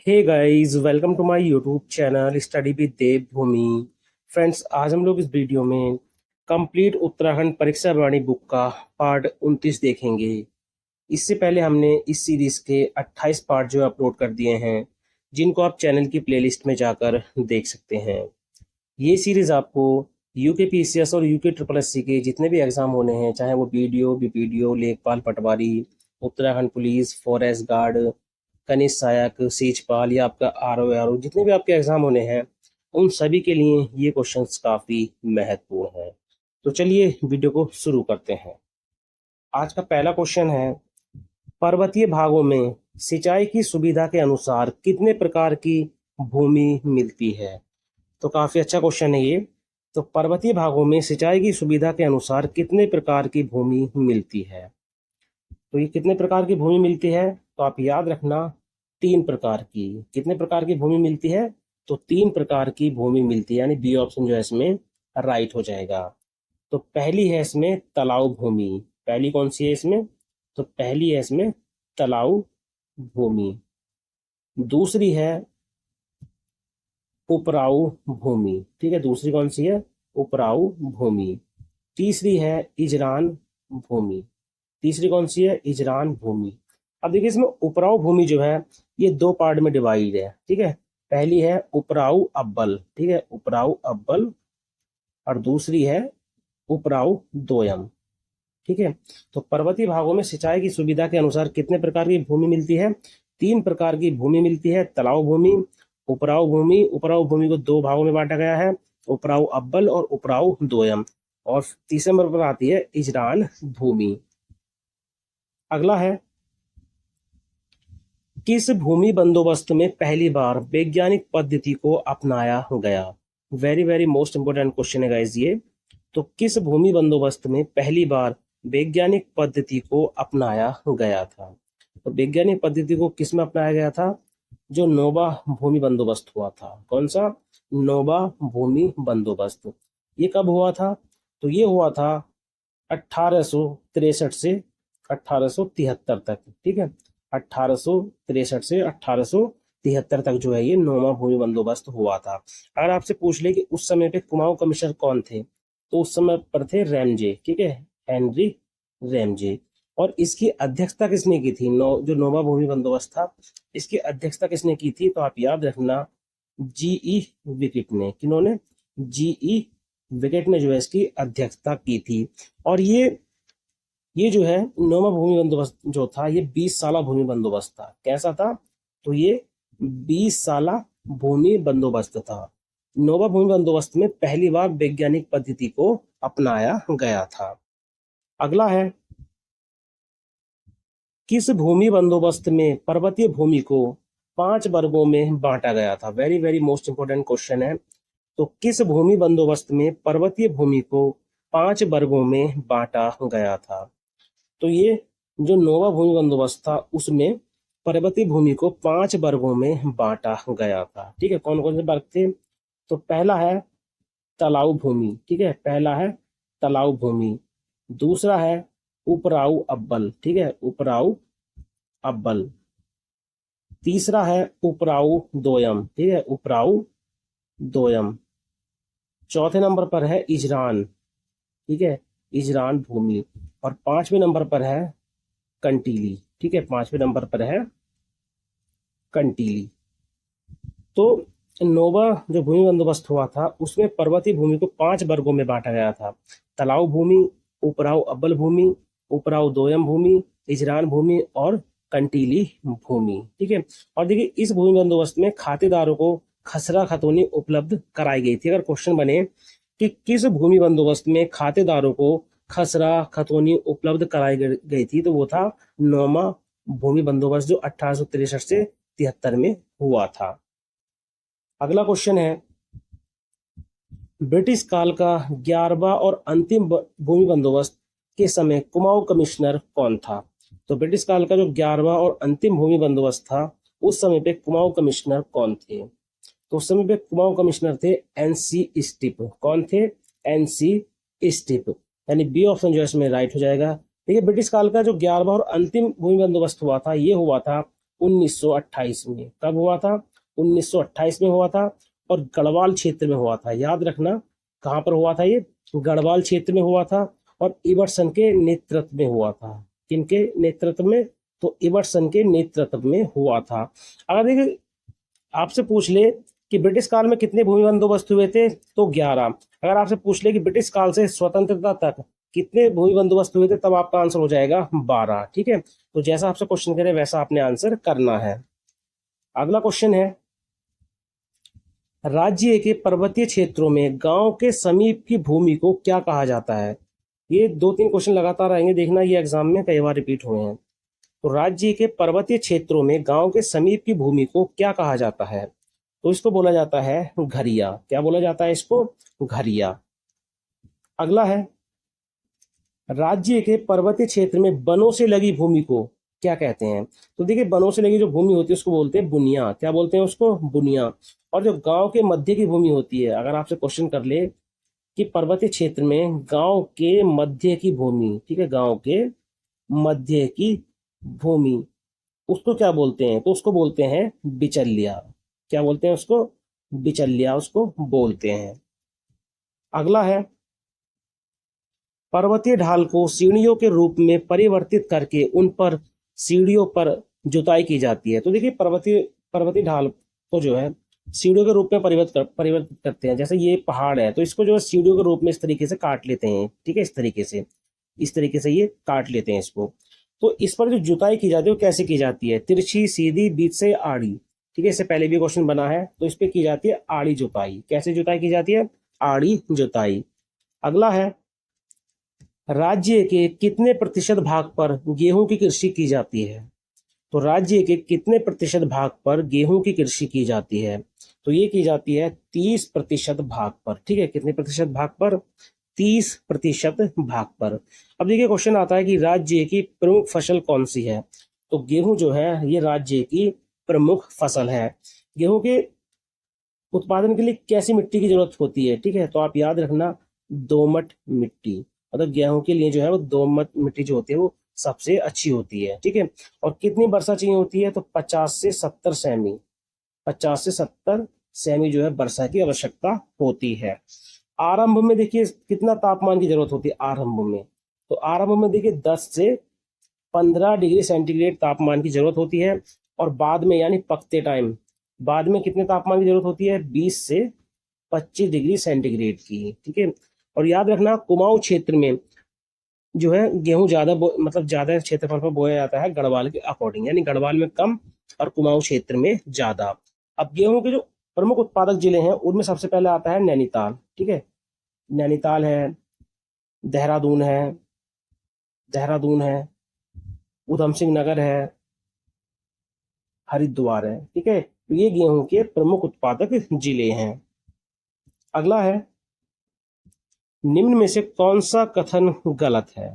Hey guys, welcome to my YouTube channel study with Dev Bhoomi. Friends, आज हम लोग इस वीडियो में कंप्लीट उत्तराखंड परीक्षा वाणी बुक का पार्ट 29 देखेंगे। इससे पहले हमने इस सीरीज के 28 पार्ट जो अपलोड कर दिए हैं, जिनको आप चैनल की प्लेलिस्ट में जाकर देख सकते हैं। ये सीरीज आपको यूके पीसीएस और यूके ट्रिपल एससी के जितने भी एग्जाम होने हैं, चाहे वो बीडीओ, बीपीडीओ, लेखपाल पटवारी, उत्तराखंड पुलिस, फॉरेस्ट गार्ड, कनिष्ठ सहायक, सीजपाल या आपका आरओ, जितने भी आपके एग्जाम होने हैं, उन सभी के लिए ये क्वेश्चंस काफी महत्वपूर्ण है। तो चलिए वीडियो को शुरू करते हैं। आज का पहला क्वेश्चन है, पर्वतीय भागों में सिंचाई की सुविधा के अनुसार कितने प्रकार की भूमि मिलती है। तो काफी अच्छा क्वेश्चन है ये। तो पर्वतीय भागों में सिंचाई की सुविधा के अनुसार कितने प्रकार की भूमि मिलती है। तो ये कितने प्रकार की भूमि मिलती है, तो आप याद रखना, 3 प्रकार की। कितने प्रकार की भूमि मिलती है, तो 3 प्रकार की भूमि मिलती है, यानी बी ऑप्शन जो है इसमें राइट हो जाएगा। तो पहली है इसमें तलाव भूमि। पहली कौन सी है इसमें, तो पहली है इसमें तलाव भूमि। दूसरी है उपराऊ भूमि। ठीक है, दूसरी कौन सी है, उपराऊ भूमि। तीसरी है इजरान भूमि। तीसरी कौन सी है, इजरान भूमि। अब देखिए, इसमें उपराऊ भूमि जो है ये 2 पार्ट में डिवाइड है। ठीक है, पहली है उपराऊ अव्वल। ठीक है, उपराऊ अव्वल। और दूसरी है उपराऊ दोयम। ठीक है, तो पर्वतीय भागों में सिंचाई की सुविधा के अनुसार कितने प्रकार की भूमि मिलती है, 3 प्रकार की भूमि मिलती है। तलाव भूमि, उपराऊ भूमि। उपराऊ भूमि को 2 भागों में बांटा गया है, उपराऊ अव्वल और उपराऊ दोयम। और तीसरे नंबर पर आती है इजरान भूमि। अगला है, किस भूमि बंदोबस्त में पहली बार वैज्ञानिक पद्धति को अपनाया गया। Very very most important question है गाइस ये। तो किस भूमि बंदोबस्त में पहली बार वैज्ञानिक पद्धति को अपनाया गया था। तो वैज्ञानिक पद्धति को किस में अपनाया गया था, जो नोबा भूमि बंदोबस्त हुआ था। कौन सा, नोबा भूमि बंदोबस्त। ये कब हुआ था, तो ये हुआ था 1863 से 1873 तक। ठीक है, 1863 से 1873 तक जो है ये नोमा भूमि बंदोबस्त हुआ था। अगर आपसे पूछ ले कि उस समय पे कुमाऊं कमिश्नर कौन थे, तो उस समय पर थे रैमजे। ठीक है, हेनरी रैमजे। और इसकी अध्यक्षता किसने की थी, जो नोमा भूमि बंदोबस्त था, इसकी अध्यक्षता किसने की थी, तो आप याद रखना, जीई विकेट ने। किन्होंने, जीई विकेट ने जो है इसकी अध्यक्षता की थी। और ये जो है नोमा भूमि बंदोबस्त जो था, ये 20 साला भूमि बंदोबस्त था। कैसा था, तो ये 20 साला भूमि बंदोबस्त था। नोमा भूमि बंदोबस्त में पहली बार वैज्ञानिक पद्धति को अपनाया गया था। अगला है, किस भूमि बंदोबस्त में पर्वतीय भूमि को 5 वर्गों में बांटा गया था। Very very most important question है। तो किस भूमि बंदोबस्त में पर्वतीय भूमि को 5 वर्गों में बांटा गया था। तो ये जो नोवा भूमि बंदोबस्त था, उसमें पर्वतीय भूमि को 5 वर्गों में बांटा गया था। ठीक है, कौन कौन से वर्ग थे, तो पहला है तलाऊ भूमि। ठीक है, पहला है तलाऊ भूमि। दूसरा है उपराऊ अव्वल। ठीक है, उपराऊ अव्वल। तीसरा है उपराऊ दोयम। ठीक है, उपराऊ दोयम। चौथे नंबर पर है इजरान। ठीक है, इजरान भूमि। और 5वें नंबर पर है कंटीली। ठीक है, 5वें नंबर पर है कंटीली। तो नोवा जो भूमि बंदोबस्त हुआ था, उसमें पर्वतीय भूमि को 5 वर्गों में बांटा गया था। तलाव भूमि, उपराऊ अव्वल भूमि, उपराऊ दोयम भूमि, इजरान भूमि और कंटीली भूमि। ठीक है, और देखिए, इस भूमि बंदोबस्त में खातेदारों को खसरा खतौनी उपलब्ध कराई गई थी। अगर क्वेश्चन बने कि किस भूमि बंदोबस्त में खातेदारों को खसरा खतौनी उपलब्ध कराई गई थी, तो वो था नौमा भूमि बंदोबस्त, जो 1863 से 73 में हुआ था। अगला क्वेश्चन है, ब्रिटिश काल का 11वां और अंतिम भूमि बंदोबस्त के समय कुमाऊं कमिश्नर कौन था। तो ब्रिटिश काल का जो 11वां और अंतिम भूमि बंदोबस्त था, उस समय पे कुमाऊं कमिश्नर कौन थे, तो उस समय पे कुमाऊं कमिश्नर थे एनसी स्टिप। कौन थे, एनसी स्टिप। यानी बी ऑप्शन जो है इसमें राइट हो जाएगा। देखिए, ब्रिटिश काल का जो 11वां और अंतिम भूमि बंदोबस्त हुआ था, ये हुआ था 1928 में। कब हुआ था? 1928 में हुआ था और गढ़वाल क्षेत्र में हुआ था। याद रखना कहाँ पर हुआ था ये? गढ़वाल क्षेत्र में हुआ था और इबरसन के नेतृत्व में हुआ था। किनके नेतृत्व में? तो इबरसन के नेतृत्व में हुआ था। अगर देखिए आपसे पूछ ले कि ब्रिटिश काल में कितने भूमि बंदोबस्त हुए थे, तो 11। अगर आपसे पूछ ले कि ब्रिटिश काल से स्वतंत्रता तक कितने भूमि बंदोबस्त हुए थे, तब आपका आंसर हो जाएगा 12। ठीक है, तो जैसा आपसे क्वेश्चन करे वैसा आपने आंसर करना है। अगला क्वेश्चन है, राज्य के पर्वतीय क्षेत्रों में गांव के समीप की भूमि को क्या कहा जाता है? ये 2-3 क्वेश्चन लगातार आएंगे, देखना ये एग्जाम में कई बार रिपीट हुए हैं। तो राज्य के पर्वतीय क्षेत्रों में गांव के समीप की भूमि को क्या कहा जाता है? तो इसको बोला जाता है घरिया। क्या बोला जाता है इसको? घरिया। अगला है, राज्य के पर्वतीय क्षेत्र में वनों से लगी भूमि को क्या कहते हैं? तो देखिए वनों से लगी जो भूमि होती है उसको बोलते हैं बुनिया। क्या बोलते हैं उसको? बुनिया। और जो गांव के मध्य की भूमि होती है, अगर आपसे क्वेश्चन कर ले कि पर्वतीय क्षेत्र में गांव के मध्य की भूमि, ठीक है, गांव के मध्य की भूमि, उसको क्या बोलते हैं? तो उसको बोलते हैं बिचलिया। क्या बोलते हैं उसको? बिचलिया उसको बोलते हैं। अगला है, पर्वतीय ढाल को सीढ़ियों के रूप में परिवर्तित करके उन पर सीढ़ियों पर जुताई की जाती है। तो देखिए पर्वतीय पर्वतीय ढाल को जो है सीढ़ियों के रूप में परिवर्तित करते हैं। जैसे ये पहाड़ है तो इसको जो है सीढ़ियों के रूप में इस तरीके से काट लेते हैं। ठीक है, इस तरीके से ये काट लेते हैं इसको। तो इस पर जो जुताई की जाती है वो कैसे की जाती है? तिरछी, सीधी, बीच से आड़ी। ठीक है, इससे पहले भी क्वेश्चन बना है। तो इस पे की जाती है आड़ी जुताई। कैसे जुताई की जाती है? आड़ी जुताई। अगला है, राज्य के कितने प्रतिशत भाग पर गेहूं की कृषि की जाती है? तो राज्य के कितने प्रतिशत भाग पर गेहूं की कृषि की जाती है? तो ये की जाती है 30% भाग पर। ठीक है, कितने प्रतिशत भाग पर? 30% भाग पर। अब देखिए क्वेश्चन आता है कि राज्य की प्रमुख फसल कौन सी है? तो गेहूं जो है ये राज्य की प्रमुख फसल है। गेहूं के उत्पादन के लिए कैसी मिट्टी की जरूरत होती है? ठीक है, तो आप याद रखना दोमट मिट्टी। मतलब गेहूं के लिए जो है वो दोमट मिट्टी जो होती है वो सबसे अच्छी होती है। ठीक है, और कितनी वर्षा चाहिए होती है? तो 50 से 70 सेमी। 50 से 70 सेमी जो है वर्षा की आवश्यकता होती है। आरंभ में देखिए कितना तापमान की जरूरत होती है आरंभ में? तो आरंभ में देखिए 10 से 15 डिग्री सेंटीग्रेड तापमान की जरूरत होती है। और बाद में यानी पकते टाइम बाद में कितने तापमान की जरूरत होती है? 20 से 25 डिग्री सेंटीग्रेड की। ठीक है, और याद रखना कुमाऊं क्षेत्र में जो है गेहूं ज्यादा मतलब ज्यादा क्षेत्रफल पर बोया जाता है गढ़वाल के अकॉर्डिंग, यानी गढ़वाल में कम और कुमाऊं क्षेत्र में ज्यादा। अब गेहूं के जो प्रमुख उत्पादक जिले हैं उनमें सबसे पहले आता है नैनीताल। ठीक है, नैनीताल है, देहरादून है, उधम सिंह नगर है, हरिद्वार है। ठीक है, तो ये गेहूं के प्रमुख उत्पादक जिले हैं। अगला है, निम्न में से कौन सा कथन गलत है?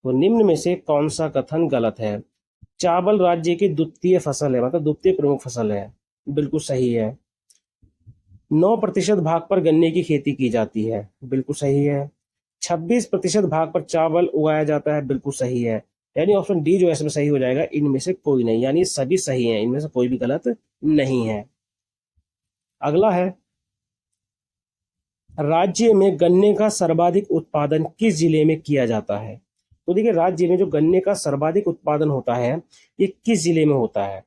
तो निम्न में से कौन सा कथन गलत है? चावल राज्य की द्वितीय फसल है, मतलब द्वितीय प्रमुख फसल है। बिल्कुल सही है। 9% भाग पर गन्ने की खेती की जाती है। बिल्कुल सही है। 26% भाग पर चावल उगाया जाता है। बिल्कुल सही है। यानी ऑप्शन डी जो है इसमें सही हो जाएगा, इनमें से कोई नहीं, यानी सभी सही हैं, इनमें से कोई भी गलत नहीं है। अगला है, राज्य में गन्ने का सर्वाधिक उत्पादन किस जिले में किया जाता है? तो देखिए राज्य में जो गन्ने का सर्वाधिक उत्पादन होता है ये किस जिले में होता है?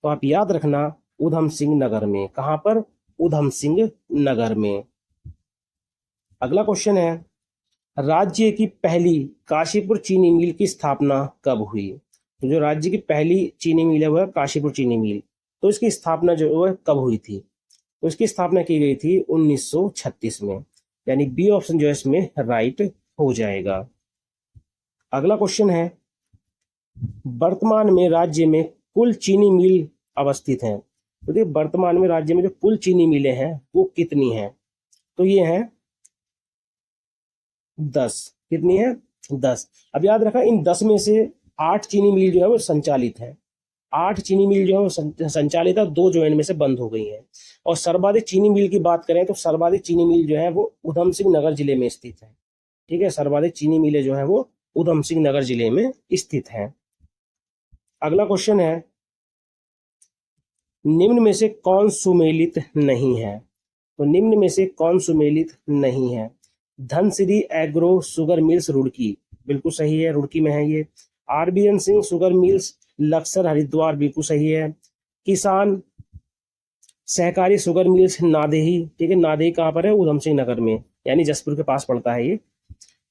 तो आप याद रखना उधम सिंह नगर में। कहां पर? उधम सिंह नगर में। अगला क्वेश्चन है, राज्य की पहली काशीपुर चीनी मिल की स्थापना कब हुई? तो जो राज्य की पहली चीनी मिल है वह काशीपुर चीनी मिल, तो इसकी स्थापना जो है कब हुई थी? तो इसकी स्थापना की गई थी 1936 में। यानी बी ऑप्शन जो है इसमें राइट हो जाएगा। अगला क्वेश्चन है, वर्तमान में राज्य में कुल चीनी मिल अवस्थित हैं? तो देखिए वर्तमान में राज्य में जो कुल चीनी मिलें हैं वो कितनी हैं? तो ये हैं 10। कितनी है? 10। अब याद रखा इन 10 में से 8 चीनी मिल जो है वो संचालित है। 8 चीनी मिल जो है वो संचालित है, 2 जो इनमें से बंद हो गई हैं। और सर्वाधिक चीनी मिल की बात करें तो सर्वाधिक चीनी मिल जो है वो उधम सिंह नगर जिले में स्थित है। ठीक है, सर्वाधिक चीनी मिलें जो है वो उधम सिंह नगर जिले में स्थित है। अगला क्वेश्चन है, निम्न में से कौन सुमेलित नहीं है? तो निम्न में से कौन सुमेलित नहीं है? Dhansiri agro sugar mills Roorkee, बिल्कुल सही है, रुड़की में है ये। RBN Singh sugar mills Laksar Haridwar, बिल्कुल सही है। किसान सहकारी शुगर मिल्स नादेही, ठीक है, नादेही कहाँ पर है? उधम सिंह नगर में, यानी जसपुर के पास पड़ता है ये।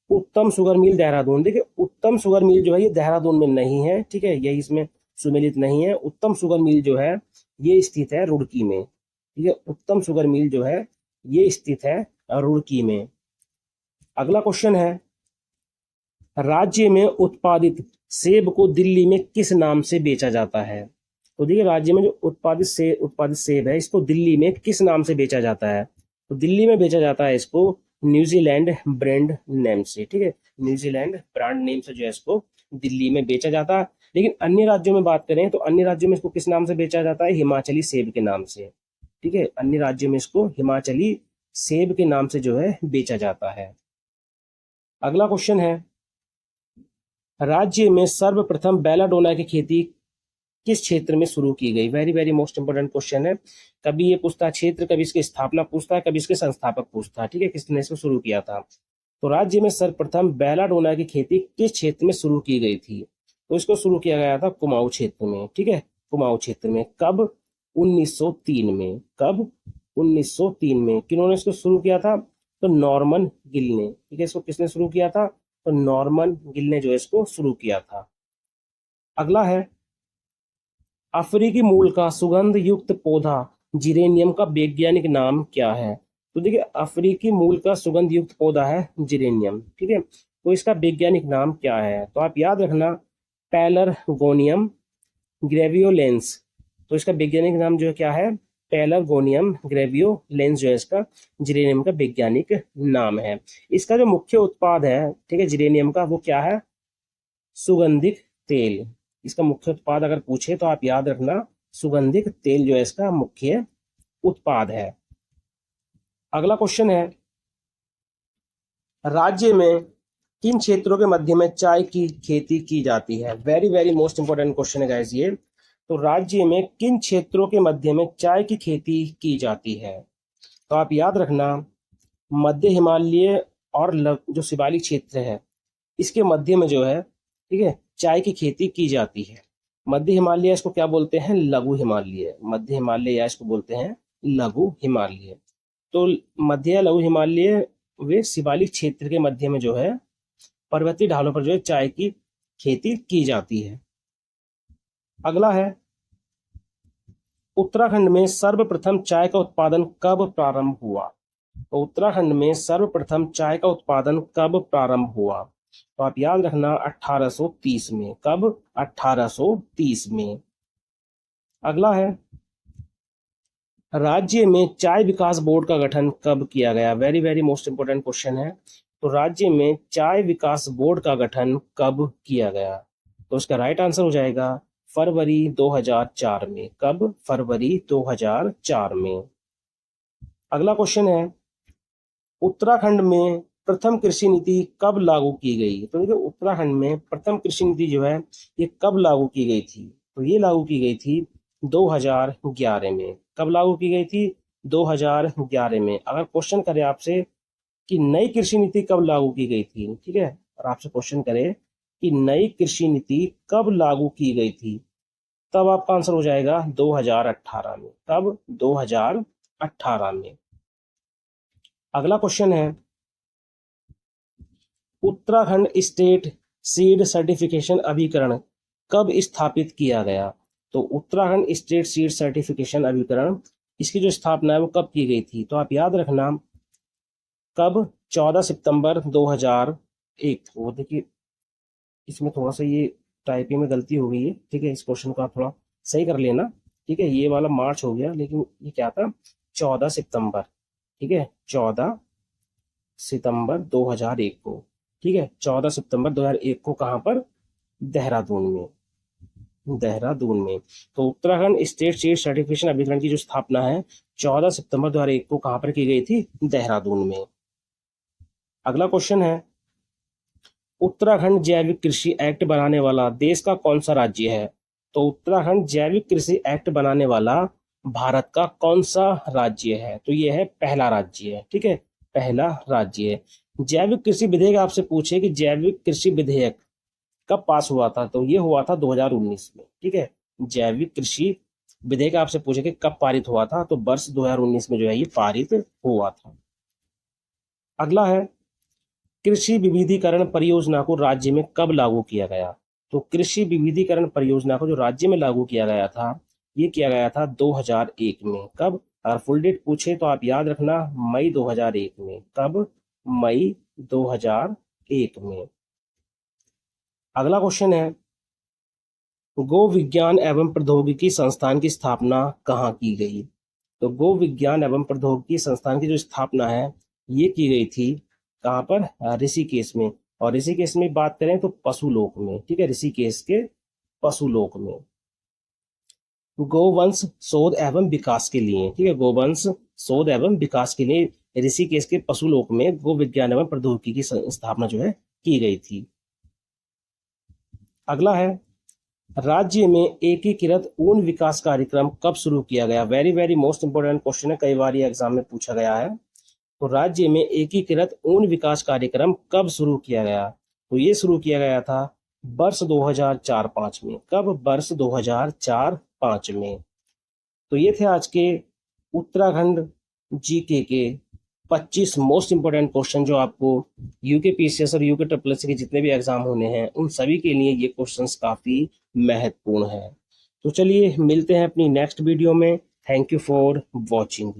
उत्तम शुगर मिल देहरादून, देखिए उत्तम शुगर मिल जो है ये देहरादून में नहीं है, ठीक है, यही इसमें सुमेलित नहीं है। उत्तम शुगर मिल जो है ये स्थित है रुड़की में, ठीक है, उत्तम शुगर मिल जो है ये स्थित है रुड़की में। अगला क्वेश्चन है, राज्य में उत्पादित सेब को दिल्ली में किस नाम से बेचा जाता है? तो देखिए राज्य में जो उत्पादित सेब है इसको दिल्ली में किस नाम से बेचा जाता है? तो दिल्ली में बेचा जाता है इसको न्यूजीलैंड ब्रांड नेम से, ठीक है, न्यूजीलैंड ब्रांड नेम से जो है इसको दिल्ली में बेचा जाता है। लेकिन अन्य राज्यों में बात करें तो अन्य राज्यों में इसको किस नाम से बेचा जाता है? हिमाचली सेब के नाम से, ठीक है, अन्य राज्यों में इसको हिमाचली सेब के नाम से जो है बेचा जाता है। अगला क्वेश्चन है, राज्य में सर्वप्रथम बेलाडोना की खेती किस क्षेत्र में शुरू की गई? Very very most important question है। कभी ये पूछता है क्षेत्र, कभी इसकी स्थापना पूछता है, कभी इसके संस्थापक पूछता है, ठीक है, किसने इसको शुरू किया था। तो राज्य में सर्वप्रथम बेलाडोना की खेती किस क्षेत्र में शुरू की गई थी? तो इसको शुरू किया गया था कुमाऊं क्षेत्र में, ठीक है, कुमाऊं क्षेत्र में। कब? 1903 में। कब? 1903 में। किन्होंने इसको शुरू किया था? तो नॉर्मन गिल ने, ठीक है, इसको किसने शुरू किया था? तो नॉर्मन गिल ने जो है इसको शुरू किया था। अगला है, अफ्रीकी मूल का सुगंध युक्त पौधा जिरेनियम का वैज्ञानिक नाम क्या है? तो देखिए अफ्रीकी मूल का सुगंध युक्त पौधा है जिरेनियम, ठीक है, तो इसका वैज्ञानिक नाम क्या है? तो आप याद रखना, पैलरगोनियम ग्रेवियोलेंस। तो इसका वैज्ञानिक नाम जो है क्या है? पैलरगोनियम ग्रेवियोलेंस जो है इसका जिरेनियम का वैज्ञानिक नाम है। इसका जो मुख्य उत्पाद है, ठीक है, जिरेनियम का, वो क्या है? सुगंधित तेल। इसका मुख्य उत्पाद अगर पूछे तो आप याद रखना, सुगंधित तेल जो है इसका मुख्य उत्पाद है। अगला क्वेश्चन है, राज्य में किन क्षेत्रों के मध्य में चाय की खेती की जाती है? Very very most important question है गाइस ये। तो राज्य में किन क्षेत्रों के मध्य में चाय की खेती की जाती है? तो आप याद रखना, मध्य हिमालय और जो शिवालिक क्षेत्र है इसके मध्य में जो है, ठीक है, चाय की खेती की जाती है। मध्य हिमालय इसको क्या बोलते हैं? लघु हिमालय। मध्य हिमालय या इसको बोलते हैं लघु हिमालय। तो मध्य या लघु हिमालय वे शिवालिक क्षेत्र के मध्य में जो है पर्वतीय ढालों पर जो है चाय की खेती की जाती है। अगला है, उत्तराखंड में सर्वप्रथम चाय का उत्पादन कब प्रारंभ हुआ? तो उत्तराखंड में सर्वप्रथम चाय का उत्पादन कब प्रारंभ हुआ? तो आप याद रखना 1830 में। कब? 1830 में। अगला है, राज्य में चाय विकास बोर्ड का गठन कब किया गया? Very very most important question है। तो राज्य में चाय विकास बोर्ड का गठन कब किया गया? तो इसका राइट आंसर हो जाएगा फरवरी 2004 में। कब? फरवरी 2004 में। अगला क्वेश्चन है, उत्तराखंड में प्रथम कृषि नीति कब लागू की गई? तो देखिए उत्तराखंड में प्रथम कृषि नीति जो है ये कब लागू की गई थी? तो ये लागू की गई थी 2011 में। कब लागू की गई थी? 2011 में। अगर क्वेश्चन करे आपसे कि नई कृषि नीति कब लागू की गई थी, ठीक है, और आपसे क्वेश्चन करे कि नई कृषि नीति कब लागू की गई थी, तब आपका आंसर हो जाएगा 2018 में। कब? 2018 में। अगला क्वेश्चन है, उत्तराखंड स्टेट सीड सर्टिफिकेशन अभिकरण कब स्थापित किया गया? तो उत्तराखंड स्टेट सीड सर्टिफिकेशन अभिकरण, इसकी जो स्थापना है वो कब की गई थी? तो आप याद रखना, कब? 14 सितंबर 2001 को। देखिए इसमें थोड़ा सा ये टाइपिंग में गलती हो गई है, ठीक है, इस क्वेश्चन को आप थोड़ा सही कर लेना, ठीक है, ये वाला मार्च हो गया लेकिन ये क्या था? 14 सितंबर, ठीक है, 14 सितंबर 2001 को, ठीक है, 14 सितंबर 2001 को। कहाँ पर? देहरादून में। देहरादून में। तो उत्तराखंड स्टेट सीड सर्टिफिकेशन अभिकरण की जो स्थापना है 14 सितंबर 2001 को कहाँ पर की गई थी? देहरादून में। अगला क्वेश्चन है, उत्तराखंड जैविक कृषि एक्ट बनाने वाला देश का कौन सा राज्य है? तो उत्तराखंड जैविक कृषि एक्ट बनाने वाला भारत का कौन सा राज्य है? तो ये है पहला राज्य है, ठीक है, पहला राज्य है। जैविक कृषि विधेयक आपसे पूछे कि जैविक कृषि विधेयक कब पास हुआ था, तो ये हुआ था 2019 में, ठीक है। जैविक कृषि विधेयक आपसे पूछे कि कब पारित हुआ था, तो वर्ष 2019 में जो है ये पारित हुआ था। अगला है, कृषि विविधीकरण परियोजना को राज्य में कब लागू किया गया? तो कृषि विविधीकरण परियोजना को जो राज्य में लागू किया गया था, ये किया गया था 2001 में। कब? अगर फुल डेट पूछे तो आप याद रखना मई 2001 में। कब? मई 2001 में। अगला क्वेश्चन है, गो विज्ञान एवं प्रौद्योगिकी संस्थान की स्थापना कहाँ की गई? तो गो विज्ञान एवं प्रौद्योगिकी संस्थान की जो स्थापना है ये की गई थी कहाँ पर? ऋषिकेश में। और ऋषिकेश में बात करें तो पशुलोक में, ठीक है, ऋषिकेश के पशुलोक में। गोवंश शोध एवं विकास के लिए, ठीक है, गोवंश शोध एवं विकास के लिए ऋषिकेश के पशुलोक में गो विज्ञान एवं प्रौद्योगिकी की स्थापना जो है की गई थी। अगला है, राज्य में एकीकृत ऊन विकास कार्यक्रम कब शुरू किया गया? Very very most important question है, कई बार ये एग्जाम में पूछा गया है। तो राज्य में एकीकृत ऊन विकास कार्यक्रम कब शुरू किया गया? तो ये शुरू किया गया था वर्ष 2004-05 में। कब? वर्ष 2004-05 में। तो ये थे आज के उत्तराखंड जीके के 25 मोस्ट इंपोर्टेंट क्वेश्चन जो आपको यूके पीसीएस और यूके ट्रिपल एस के जितने भी एग्जाम होने हैं उन सभी के लिए ये क्वेश्चंस काफी महत्वपूर्ण है। तो चलिए मिलते हैं अपनी नेक्स्ट वीडियो में। Thank you for watching.